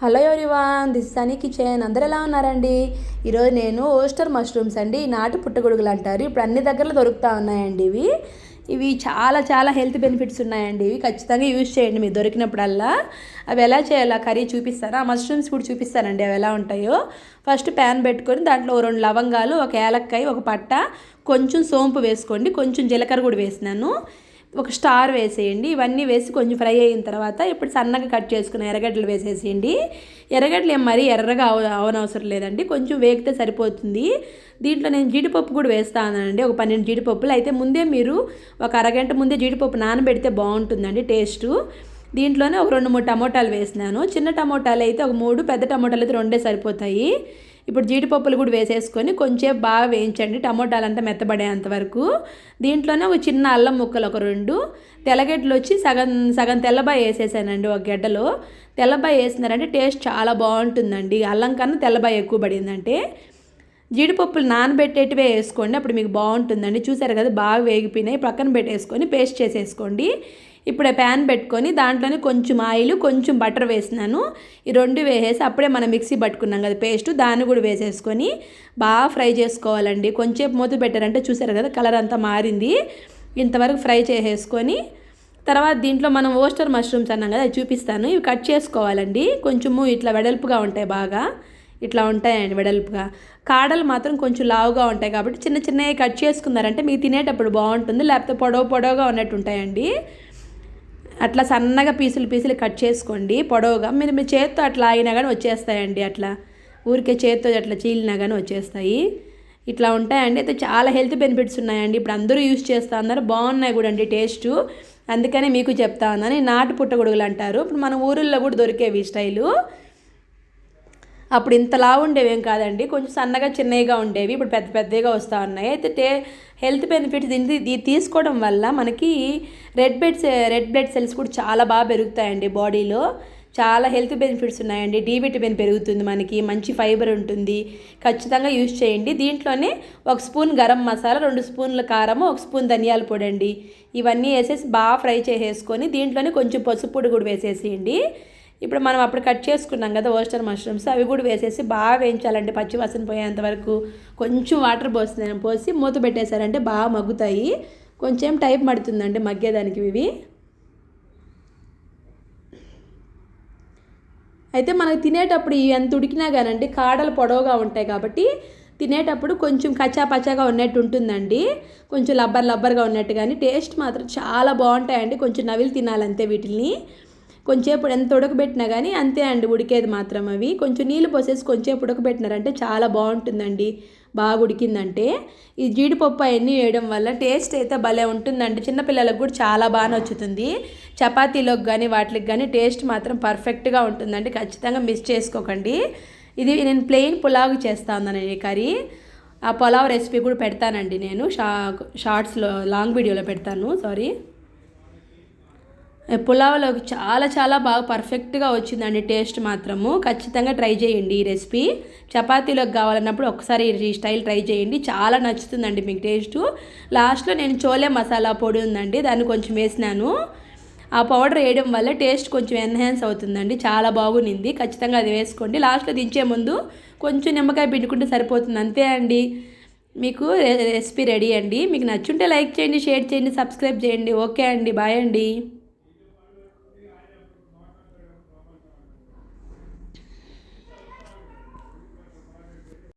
Hello everyone, this Sunny kitchen. అందరు ఎలా ఉన్నారండి? ఈరోజు నేను ఓస్టర్ మష్రూమ్స్ అండి, నాటు పుట్టగొడుగులు అంటారు. ఇప్పుడు అన్ని దగ్గరలో దొరుకుతూ ఉన్నాయండి. ఇవి చాలా చాలా హెల్త్ బెనిఫిట్స్ ఉన్నాయండి. ఇవి ఖచ్చితంగా యూజ్ చేయండి మీరు దొరికినప్పుడల్లా. అవి ఎలా చేయాలో కర్రీ చూపిస్తాను, ఆ మష్రూమ్స్ కూడా చూపిస్తానండి అవి ఎలా ఉంటాయో. ఫస్ట్ ప్యాన్ పెట్టుకొని దాంట్లో 2 లవంగాలు, ఒక ఏలక్కాయ, ఒక పట్ట, కొంచెం సోంపు వేసుకోండి, కొంచెం జీలకర్ర కూడా వేసినాను, ఒక స్టార్ వేసేయండి. ఇవన్నీ వేసి కొంచెం ఫ్రై అయిన తర్వాత ఇప్పుడు సన్నగా కట్ చేసుకున్న ఎర్రగడ్డలు వేసేసేయండి. ఎర్రగడ్డలు ఏం మరీ ఎర్రగా అవనవసరం లేదండి, కొంచెం వేగితే సరిపోతుంది. దీంట్లో నేను జీడిపప్పు కూడా వేస్తానండి, ఒక 12 జీడిపప్పులు. అయితే ముందే మీరు ఒక అరగంట ముందే జీడిపప్పు నానబెడితే బాగుంటుందండి టేస్టు. దీంట్లోనే ఒక 2-3 టమోటాలు వేసినాను. చిన్న టమోటాలు అయితే ఒక 3, పెద్ద టమోటాలు అయితే 2 సరిపోతాయి. ఇప్పుడు జీడిపప్పులు కూడా వేసేసుకొని కొంచెం బాగా వేయించండి, టమోటాలంతా మెత్తబడేంత వరకు. దీంట్లోనే ఒక చిన్న అల్లం ముక్కలు ఒక 2, తెల్లగడ్డలు వచ్చి సగం తెల్లబాయ వేసేసానండి ఒక గడ్డలో. తెల్లబాయ వేసినారంటే టేస్ట్ చాలా బాగుంటుందండి, అల్లం కన్నా తెల్లబాయ ఎక్కువ పడిందంటే. జీడిపప్పులు నానబెట్టేటివే వేసుకోండి, అప్పుడు మీకు బాగుంటుందండి. చూసారు కదా బాగా వేగిపోయినాయి, పక్కన పెట్టేసుకొని పేస్ట్ చేసేసుకోండి. ఇప్పుడే ప్యాన్ పెట్టుకొని దాంట్లోనే కొంచెం ఆయిల్, కొంచెం బటర్ వేసినాను. ఈ 2 వేసేసి అప్పుడే మనం మిక్సీ పట్టుకున్నాం కదా పేస్ట్, దాన్ని కూడా వేసేసుకొని బాగా ఫ్రై చేసుకోవాలండి. కొంచెంసేపు మూత పెట్టారంటే చూసారు కదా కలర్ అంతా మారింది. ఇంతవరకు ఫ్రై చేసేసుకొని తర్వాత దీంట్లో మనం ఓస్టర్ మష్రూమ్స్ అన్నాం కదా, అది చూపిస్తాను. ఇవి కట్ చేసుకోవాలండి, కొంచెము ఇట్లా వెడల్పుగా ఉంటాయి, బాగా ఇట్లా ఉంటాయండి వెడల్పుగా. కాడలు మాత్రం కొంచెం లావుగా ఉంటాయి కాబట్టి చిన్న చిన్నవి కట్ చేసుకున్నారంటే మీకు తినేటప్పుడు బాగుంటుంది, లేకపోతే పొడవుగా ఉన్నట్టు ఉంటాయండి. అట్లా సన్నగా పీసులు కట్ చేసుకోండి పొడవుగా. మీరు మీ చేత్తో అట్లా అయినా కానీ వచ్చేస్తాయండి, అట్లా ఊరికే చేత్తో అట్లా చీలినా కానీ వచ్చేస్తాయి. ఇట్లా ఉంటాయండి. అయితే చాలా హెల్త్ బెనిఫిట్స్ ఉన్నాయండి, ఇప్పుడు అందరూ యూజ్ చేస్తూ ఉన్నారు, బాగున్నాయి కూడా అండి టేస్టు. అందుకనే మీకు చెప్తా ఉన్నాను. నాటు పుట్టగొడుగులు అంటారు, ఇప్పుడు మన ఊరుల్లో కూడా దొరికేవి స్టైలు. అప్పుడు ఇంత లావు ఉండేవి ఏం కాదండి, కొంచెం సన్నగా చిన్నగా ఉండేవి, ఇప్పుడు పెద్దగా వస్తూ ఉన్నాయి. అయితే హెల్త్ బెనిఫిట్స్ ఇది తీసుకోవడం వల్ల మనకి రెడ్ బ్లడ్ సెల్స్ కూడా చాలా బాగా పెరుగుతాయండి బాడీలో. చాలా హెల్త్ బెనిఫిట్స్ ఉన్నాయండి. డి విటమిన్ పెరుగుతుంది, మనకి మంచి ఫైబర్ ఉంటుంది. ఖచ్చితంగా యూజ్ చేయండి. దీంట్లోనే 1 స్పూన్ గరం మసాలా, 2 స్పూన్ల కారము, 1 స్పూన్ ధనియాల పొడి అండి. ఇవన్నీ వేసేసి బాగా ఫ్రై చేసేసుకొని దీంట్లోనే కొంచెం పసుపు పొడి కూడా వేసేసేయండి. ఇప్పుడు మనం అప్పుడు కట్ చేసుకున్నాం కదా ఓస్టర్ మష్రూమ్స్, అవి కూడా వేసేసి బాగా వేయించాలండి పచ్చివాసన పోయేంత వరకు. కొంచెం వాటర్ పోసి మూత పెట్టేశారంటే బాగా మగ్గుతాయి. కొంచెం టైం పడుతుందండి మగ్గేదానికి ఇవి. అయితే మనకు తినేటప్పుడు ఇవి ఎంత ఉడికినా కానండి కాడలు పొడవుగా ఉంటాయి కాబట్టి తినేటప్పుడు కొంచెం కచ్చాపచ్చాగా ఉన్నట్టు ఉంటుందండి, కొంచెం లబ్బర్గా ఉన్నట్టు. కానీ టేస్ట్ మాత్రం చాలా బాగుంటాయండి. కొంచెం నవిలి తినాలంతే వీటిని. కొంచెంసేపు ఎంత ఉడకబెట్టినా కానీ అంతే అండి ఉడికేది మాత్రం. అవి కొంచెం నీళ్ళు పోసేసి కొంచెంసేపు ఉడకబెట్టినారంటే చాలా బాగుంటుందండి, బాగా ఉడికిందంటే. ఈ జీడిపప్పు అవన్నీ వేయడం వల్ల టేస్ట్ అయితే భలే ఉంటుందండి, చిన్నపిల్లలకు కూడా చాలా బాగా నచ్చుతుంది. చపాతీలోకి కానీ వాటికి కానీ టేస్ట్ మాత్రం పర్ఫెక్ట్గా ఉంటుందండి, ఖచ్చితంగా మిస్ చేసుకోకండి. ఇది నేను ప్లెయిన్ పులావ్ చేస్తా ఉన్నాను ఈ కర్రీ. ఆ పులావ్ రెసిపీ కూడా పెడతానండి నేను షార్ట్స్లో, లాంగ్ వీడియోలో పెడతాను, సారీ. పులావ్లోకి చాలా చాలా బాగా పర్ఫెక్ట్గా వచ్చిందండి టేస్ట్ మాత్రము. ఖచ్చితంగా ట్రై చేయండి ఈ రెసిపీ. చపాతీలోకి కావాలన్నప్పుడు ఒకసారి ఈ స్టైల్ ట్రై చేయండి, చాలా నచ్చుతుందండి మీకు టేస్టు. లాస్ట్లో నేను చోలే మసాలా పొడి ఉందండి, దాన్ని కొంచెం వేసినాను. ఆ పౌడర్ వేయడం వల్ల టేస్ట్ కొంచెం ఎన్హాన్స్ అవుతుందండి, చాలా బాగుంది. ఖచ్చితంగా అది వేసుకోండి. లాస్ట్లో దించే ముందు కొంచెం నిమ్మకాయ పిండుకుంటే సరిపోతుంది, అంతే అండి. మీకు రెసిపీ రెడీ అండి. మీకు నచ్చుంటే లైక్ చేయండి, షేర్ చేయండి, సబ్స్క్రైబ్ చేయండి. ఓకే అండి, బాయ్ అండి.